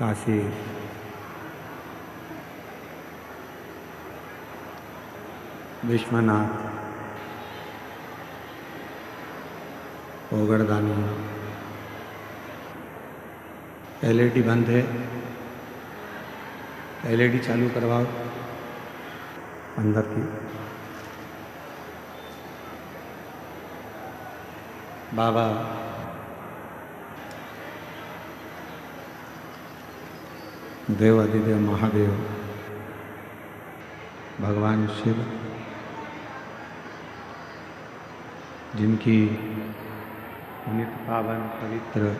Kashi Vishwanath ओगरदानी LED बंद है, LED चालू करवाओ अंदर की। बाबा देव अधिदेव महादेव भगवान शिव, जिनकी नित्य पावन पवित्र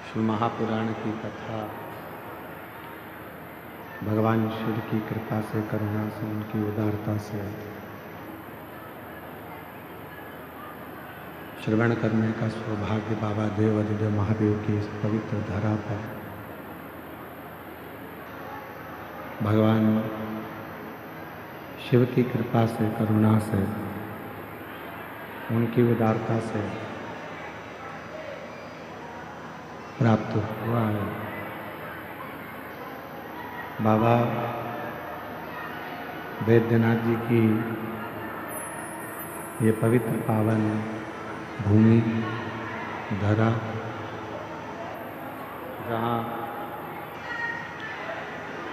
शिव महापुराण की कथा भगवान शिव की कृपा से, करुणा से, उनकी उदारता से श्रवण करने का सौभाग्य बाबा देव अधिदेव महादेव की इस पवित्र धरा पर भगवान शिव की कृपा से, करुणा से, उनकी उदारता से प्राप्त हुआ है। बाबा वैद्यनाथ जी की ये पवित्र पावन भूमि धरा, जहाँ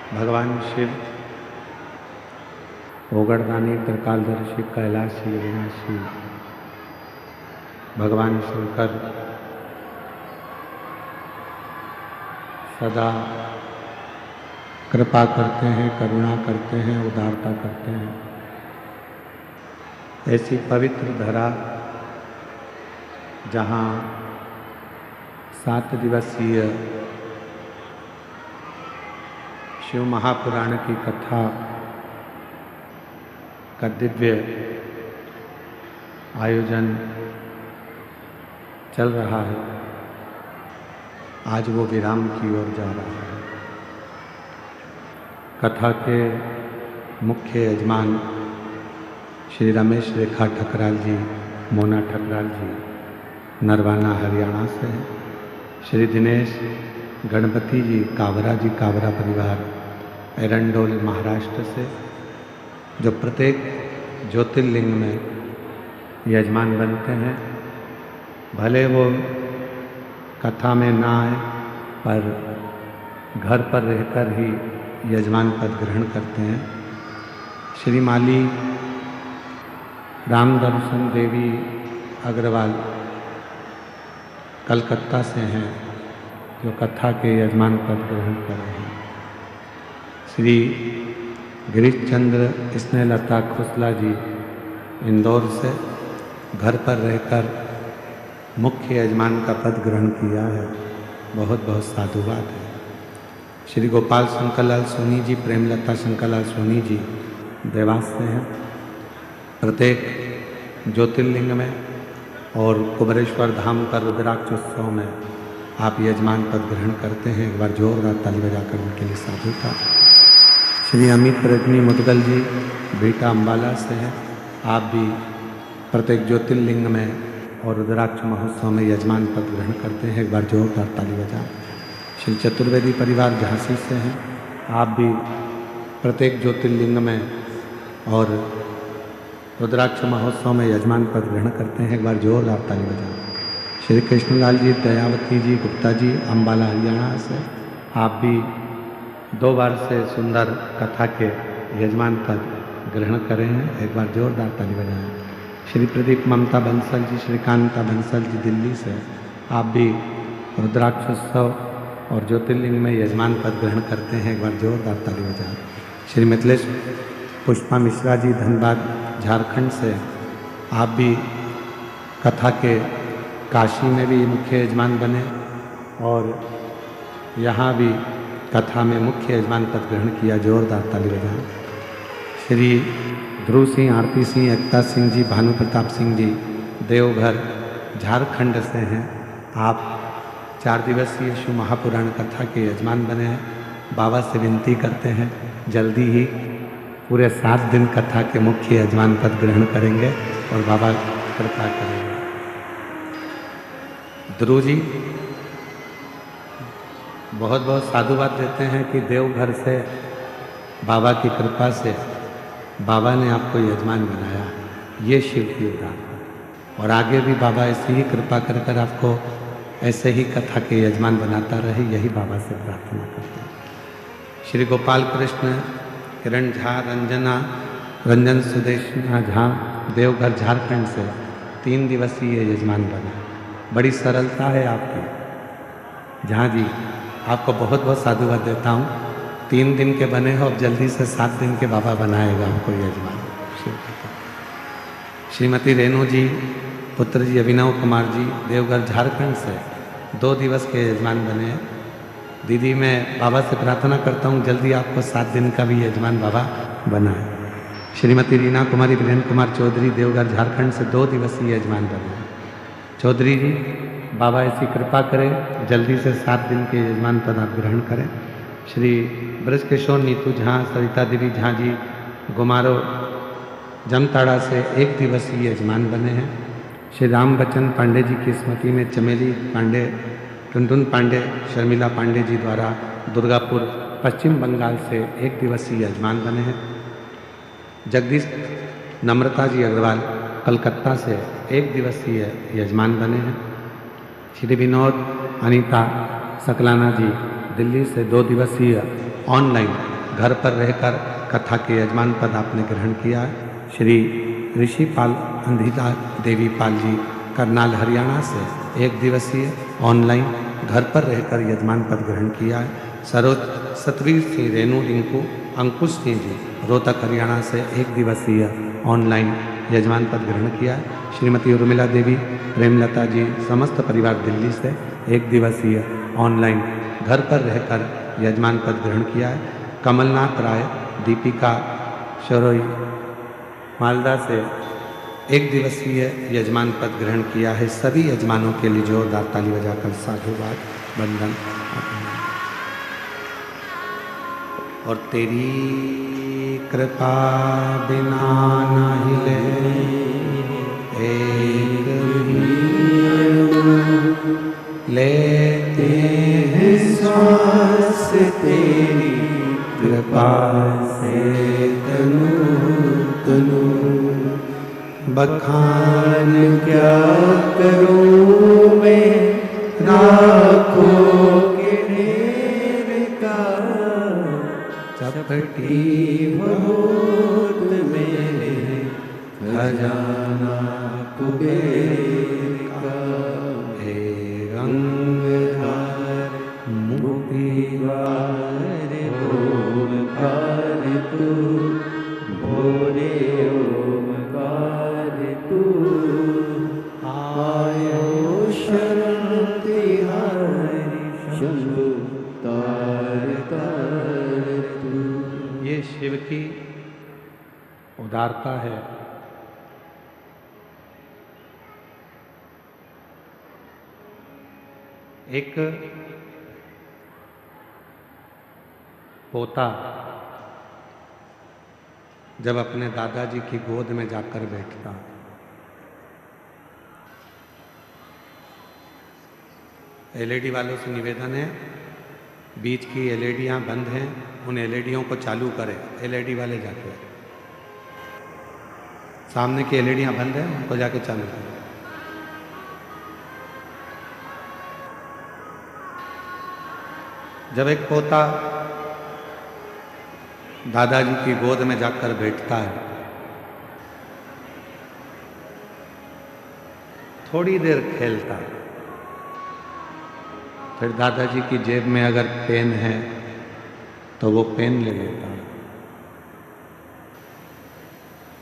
भगवान शिव ओगड़दानी, त्रिकालदर्शी, कैलाशी, विनाशी भगवान शंकर सदा कृपा करते हैं, करुणा करते हैं, उदारता करते हैं। ऐसी पवित्र धरा जहाँ 7 दिवसीय शिव महापुराण की कथा का दिव्य आयोजन चल रहा है, आज वो विराम की ओर जा रहा है। कथा के मुख्य यजमान श्री रमेश रेखा ठकराल जी, मोना ठकराल जी नरवाना हरियाणा से हैं। श्री दिनेश गणपति जी कावरा परिवार एरंडोल महाराष्ट्र से, जो प्रत्येक ज्योतिर्लिंग में यजमान बनते हैं। भले वो कथा में ना आए पर घर पर रहकर ही यजमान पद ग्रहण करते हैं। श्री माली राम दर्शन देवी अग्रवाल कलकत्ता से हैं, जो कथा के यजमान पद ग्रहण कर रहे हैं। श्री गिरीश चंद्र स्नेहलता खुसला जी इंदौर से घर पर रहकर मुख्य यजमान का पद ग्रहण किया है, बहुत बहुत साधुवाद है। श्री गोपाल शंकरलाल सोनी जी, प्रेमलता शंकरलाल सोनी जी देवास से हैं। प्रत्येक ज्योतिर्लिंग में और कुबरेश्वर धाम पर रुद्राक्ष उत्सव में आप यजमान पद ग्रहण करते हैं। एक बार जोरदार ताली बजाकर उनके लिए साधुता। श्री अमित रजनी मुदगल जी बेटा अम्बाला से हैं, आप भी प्रत्येक ज्योतिर्लिंग में और रुद्राक्ष महोत्सव में यजमान पद ग्रहण करते हैं। एक बार जोरदार ताली बजा। श्री चतुर्वेदी परिवार झांसी से हैं, आप भी प्रत्येक ज्योतिर्लिंग में और रुद्राक्ष महोत्सव में यजमान पद ग्रहण करते हैं। एक बार जोरदार ताली बजा। श्री कृष्णलाल जी, दयावती जी गुप्ता जी अम्बाला हरियाणा से, आप भी 2 बार से सुंदर कथा के यजमान पद ग्रहण करें हैं। एक बार जोरदार ताली बजाएं। श्री प्रदीप ममता बंसल जी, श्रीकांता बंसल जी दिल्ली से, आप भी रुद्राक्ष उत्सव और ज्योतिर्लिंग में यजमान पद ग्रहण करते हैं। एक बार जोरदार ताली बजाएं। श्री मिथिलेश पुष्पा मिश्रा जी धनबाद झारखंड से, आप भी कथा के काशी में भी मुख्य यजमान बने और यहाँ भी कथा में मुख्य यजमान पद ग्रहण किया। जोरदार ताली बजाएं। श्री ध्रुव सिंह, आरती सिंह, एकता सिंह जी, भानु प्रताप सिंह जी देवघर झारखंड से हैं, आप 4 दिवसीय शिव महापुराण कथा के यजमान बने हैं। बाबा से विनती करते हैं जल्दी ही पूरे 7 दिन कथा के मुख्य यजमान पद ग्रहण करेंगे और बाबा कृपा करेंगे। ध्रुव जी बहुत बहुत साधुवाद देते हैं कि देवघर से बाबा की कृपा से बाबा ने आपको यजमान बनाया, ये शिव की उदारता। और आगे भी बाबा ऐसे ही कृपा कर कर आपको ऐसे ही कथा के यजमान बनाता रहे, यही बाबा से प्रार्थना करते हैं। श्री गोपाल कृष्ण, किरण झा, रंजन सुदेशना झा देवघर झारखंड से, 3 दिवसीय यजमान बना। बड़ी सरलता है आपकी। जहाँ जी आपको बहुत बहुत साधुवाद देता हूँ। 3 दिन के बने हो, अब जल्दी से 7 दिन के बाबा बनाएगा हमको यजमान। श्रीमती रेणु जी पुत्र जी अभिनव कुमार जी देवघर झारखंड से 2 दिवस के यजमान बने हैं। दीदी मैं बाबा से प्रार्थना करता हूँ जल्दी आपको 7 दिन का भी यजमान बाबा बनाए। श्रीमती रीना कुमारी वीरेंद्र कुमार चौधरी देवघर झारखंड से 2 दिवसीय यजमान बने हैं। चौधरी जी बाबा ऐसी कृपा करें जल्दी से 7 दिन के यजमान पद आप ग्रहण करें। श्री ब्रजकिशोर नीतू झा सरिता देवी झा जी गुमारो जमताड़ा से 1 दिवसीय यजमान बने हैं। श्री राम बच्चन पांडे जी की स्मृति में चमेली पांडे टुनटुन पांडे शर्मिला पांडे जी द्वारा दुर्गापुर पश्चिम बंगाल से 1 दिवसीय यजमान बने हैं। जगदीश नम्रता जी अग्रवाल कलकत्ता से 1 दिवसीय यजमान बने हैं। श्री विनोद अनीता सकलाना जी दिल्ली से 2 दिवसीय ऑनलाइन घर पर रहकर कथा के यजमान पद आपने ग्रहण किया है। श्री ऋषिपाल अंधिता देवी पाल जी करनाल हरियाणा से 1 दिवसीय ऑनलाइन घर पर रहकर यजमान पद ग्रहण किया है। सरोज सतवीर सिंह रेणु रिंकू अंकुश सिंह जी रोहतक हरियाणा से 1 दिवसीय ऑनलाइन यजमान पद ग्रहण किया है। श्रीमती उर्मिला देवी प्रेमलता जी समस्त परिवार दिल्ली से 1 दिवसीय ऑनलाइन घर पर रहकर यजमान पद ग्रहण किया है। कमलनाथ राय दीपिका शरोई मालदा से 1 दिवसीय यजमान पद ग्रहण किया है। सभी यजमानों के लिए जोरदार ताली बजाकर साधुवाद वंदन। और तेरी कृपा बिना न हिले एक लेते हैं श्वास तेरी कृपा से तनु तनु। बखान क्या करूं मैं राखों के ढेर का चपटी बहुत मेरे खजाना कुबेर का। हे रंगधार मुक्तिवार ओमकार तू भोरे ओमकार तू आयो शरण तिहारी शंभु तार तार तू। ये शिव की उदारता है। एक पोता जब अपने दादाजी की गोद में जाकर बैठता, एलईडी वालों से निवेदन है बीच की एलईडियां बंद हैं, उन एलईडियों को चालू करें। एलईडी वाले जाके सामने की एलईडियां बंद हैं उनको जाके चालू करें। जब एक पोता दादाजी की गोद में जाकर बैठता है, थोड़ी देर खेलता है, फिर दादाजी की जेब में अगर पेन है तो वो पेन ले लेता है।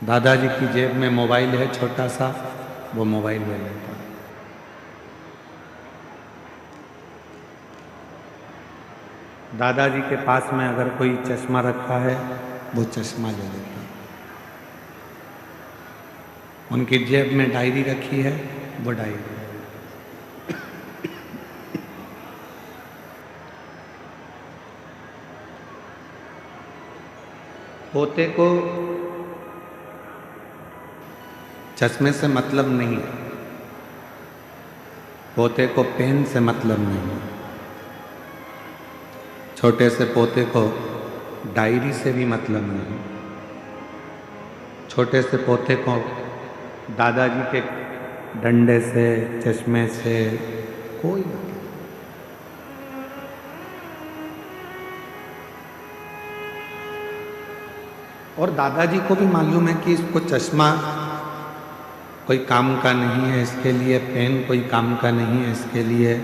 दादाजी की जेब में मोबाइल है छोटा सा, वो मोबाइल ले लेता है। दादाजी के पास में अगर कोई चश्मा रखा है वो चश्मा ले लेता है। उनकी जेब में डायरी रखी है वो डायरी। पोते को चश्मे से मतलब नहीं है, पोते को पेन से मतलब नहीं है, छोटे से पोते को डायरी से भी मतलब नहीं, छोटे से पोते को दादाजी के डंडे से चश्मे से कोई मतलब। और दादाजी को भी मालूम है कि इसको चश्मा कोई काम का नहीं है इसके लिए, पेन कोई काम का नहीं है इसके लिए,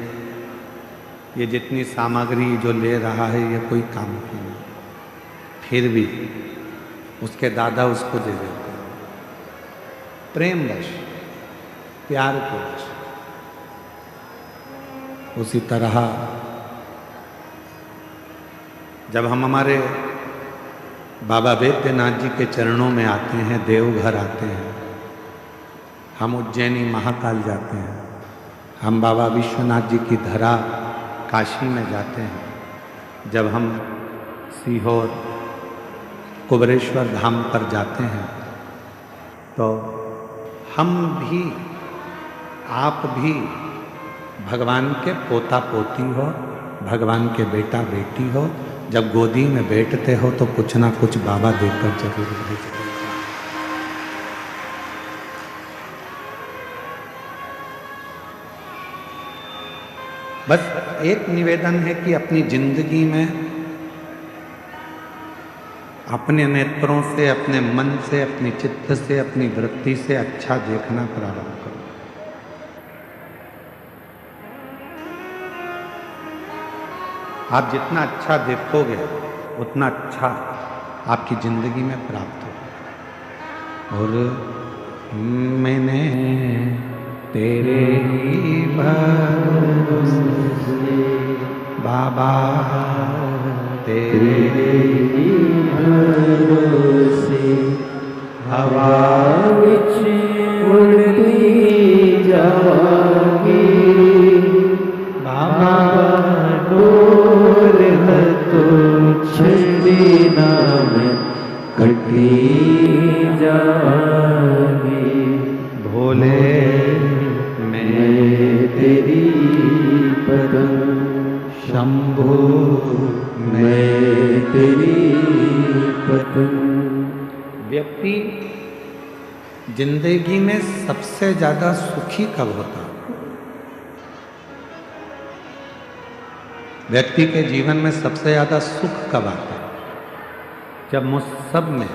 ये जितनी सामग्री जो ले रहा है ये कोई काम की नहीं, फिर भी उसके दादा उसको दे देते हैं प्रेम वश, प्यार के वश। उसी तरह जब हम हमारे बाबा वैद्यनाथ जी के चरणों में आते हैं, देवघर आते हैं, हम उज्जैनी महाकाल जाते हैं, हम बाबा विश्वनाथ जी की धरा काशी में जाते हैं, जब हम सीहोर कुबरेश्वर धाम पर जाते हैं, तो हम भी, आप भी भगवान के पोता पोती हो, भगवान के बेटा बेटी हो, जब गोदी में बैठते हो तो कुछ ना कुछ बाबा देकर जरूर भेजते। बस एक निवेदन है कि अपनी जिंदगी में अपने नेत्रों से, अपने मन से, अपनी चित्त से, अपनी वृत्ति से अच्छा देखना प्रारंभ करो। आप जितना अच्छा देखोगे उतना अच्छा आपकी जिंदगी में प्राप्त होगा। और मैंने तेरे ही भरोसे बाबा, तेरे ही भरोसे हवा विच उड़ती जावांगी बाबा, डोर तो छड़ी नाम कटी जावांगी। भोले मैं तेरी पतंग, शंभो मैं तेरी पतंग। व्यक्ति जिंदगी में सबसे ज्यादा सुखी कब होता है? व्यक्ति के जीवन में सबसे ज्यादा सुख कब आता है? जब मुझ सब में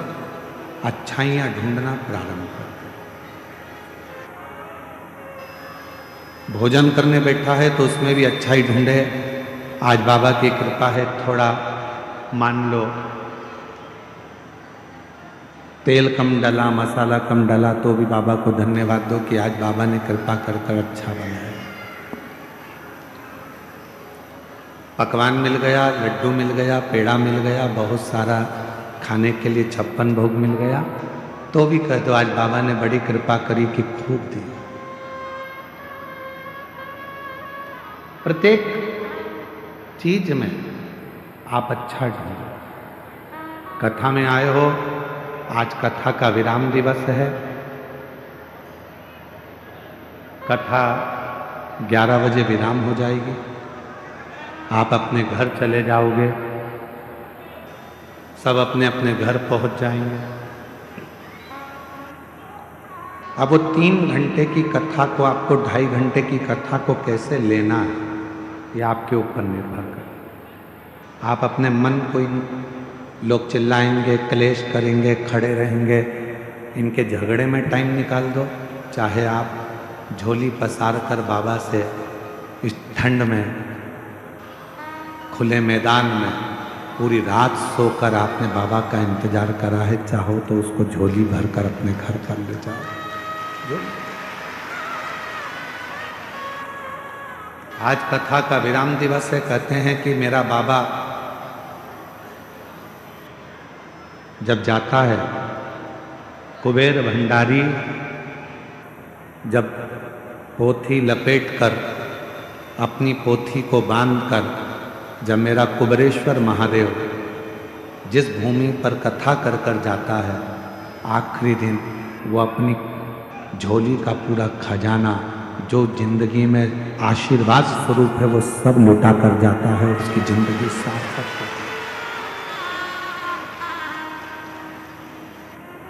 अच्छाइयां ढूंढना प्रारंभ करते। भोजन करने बैठा है तो उसमें भी अच्छाई ढूंढे। आज बाबा की कृपा है, थोड़ा मान लो तेल कम डला, मसाला कम डला, तो भी बाबा को धन्यवाद दो कि आज बाबा ने कृपा कर कर अच्छा बनाया। पकवान मिल गया, लड्डू मिल गया, पेड़ा मिल गया, बहुत सारा खाने के लिए 56 भोग मिल गया, तो भी कह दो आज बाबा ने बड़ी कृपा करी कि खूब दी। प्रत्येक चीज में आप अच्छा ढूंढो। कथा में आए हो, आज कथा का विराम दिवस है। कथा 11 बजे विराम हो जाएगी, आप अपने घर चले जाओगे, सब अपने अपने घर पहुंच जाएंगे। अब वो 3 घंटे की कथा को, आपको 2.5 घंटे की कथा को कैसे लेना है, ये आपके ऊपर निर्भर कर। आप अपने मन को, लोग चिल्लाएंगे, क्लेश करेंगे, खड़े रहेंगे, इनके झगड़े में टाइम निकाल दो। चाहे आप झोली पसार कर बाबा से इस ठंड में खुले मैदान में पूरी रात सोकर आपने बाबा का इंतजार करा है, चाहो तो उसको झोली भर कर अपने घर पर ले जाओ। आज कथा का विराम दिवस है। कहते हैं कि मेरा बाबा जब जाता है, कुबेर भंडारी जब पोथी लपेटकर, अपनी पोथी को बांधकर, जब मेरा कुबरेश्वर महादेव जिस भूमि पर कथा कर कर जाता है, आखिरी दिन वो अपनी झोली का पूरा खजाना जो जिंदगी में आशीर्वाद स्वरूप है वो सब लुटा कर जाता है, उसकी जिंदगी सार्थक होती है।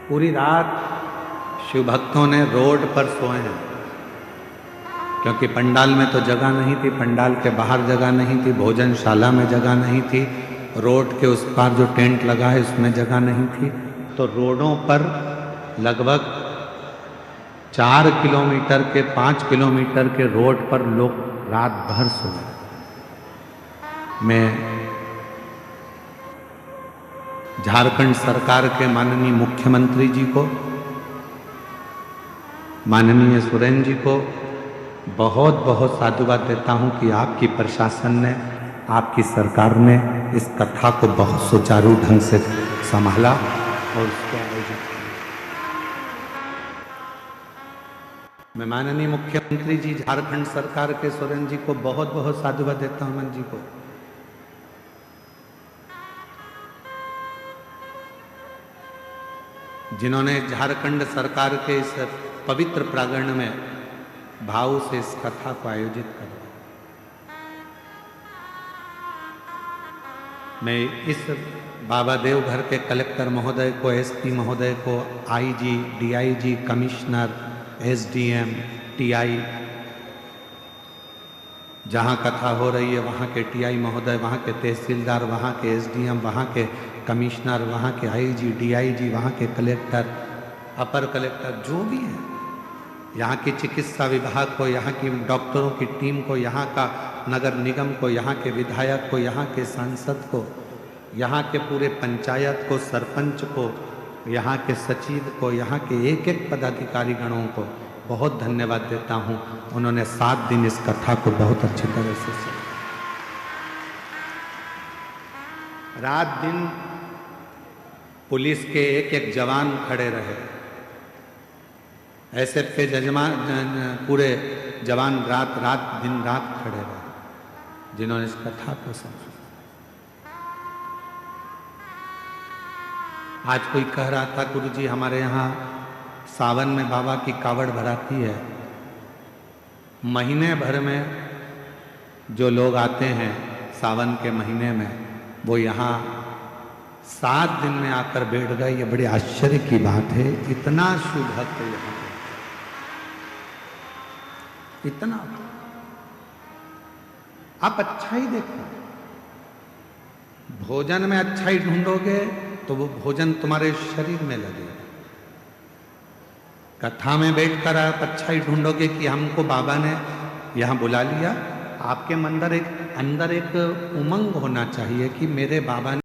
पूरी रात शिव भक्तों ने रोड पर सोए हैं, क्योंकि पंडाल में तो जगह नहीं थी, पंडाल के बाहर जगह नहीं थी, भोजनशाला में जगह नहीं थी, रोड के उस पार जो टेंट लगा है उसमें जगह नहीं थी। तो रोडों पर लगभग 4 किलोमीटर के 5 किलोमीटर के रोड पर लोग रात भर सोए। मैं झारखंड सरकार के माननीय मुख्यमंत्री जी को, माननीय सोरेन जी को बहुत बहुत साधुवाद देता हूं कि आपकी प्रशासन ने, आपकी सरकार ने इस कथा को बहुत सुचारू ढंग से संभाला और उसको आयोजित किया। मैं माननीय मुख्यमंत्री जी झारखंड सरकार के सोरेन जी को बहुत बहुत साधुवाद देता हूं। मन जी को जिन्होंने झारखंड सरकार के इस पवित्र प्रांगण में भाव से इस कथा को आयोजित कर। मैं इस बाबा देवघर के कलेक्टर महोदय को, एसपी महोदय को, IG, DIG, commissioner, SDM, TI, जहां कथा हो रही है वहां के टीआई महोदय, वहां के तहसीलदार, वहां के एसडीएम, वहां के कमिश्नर, वहां के आईजी, डीआईजी, वहां के कलेक्टर, अपर कलेक्टर, जो भी हैं, यहाँ की चिकित्सा विभाग को, यहाँ की डॉक्टरों की टीम को, यहाँ का नगर निगम को, यहाँ के विधायक को, यहाँ के सांसद को, यहाँ के पूरे पंचायत को, सरपंच को, यहाँ के सचिव को, यहाँ के एक एक पदाधिकारी गणों को बहुत धन्यवाद देता हूँ। उन्होंने 7 दिन इस कथा को बहुत अच्छी तरह से रात दिन पुलिस के एक एक जवान खड़े रहे, ऐसे पे जजमान पूरे जवान रात दिन रात खड़े रहे, जिन्होंने इस कथा को समझा। आज कोई कह रहा था, गुरुजी हमारे यहाँ सावन में बाबा की कावड़ भराती है, महीने भर में जो लोग आते हैं सावन के महीने में, वो यहाँ 7 दिन में आकर बैठ गए। ये बड़े आश्चर्य की बात है। इतना शुभ भक्त यहाँ इतना, आप अच्छा ही देखो, भोजन में अच्छा ही ढूंढोगे तो वो भोजन तुम्हारे शरीर में लगेगा। कथा में बैठकर आप अच्छा ही ढूंढोगे कि हमको बाबा ने यहाँ बुला लिया, आपके अंदर एक उमंग होना चाहिए कि मेरे बाबा ने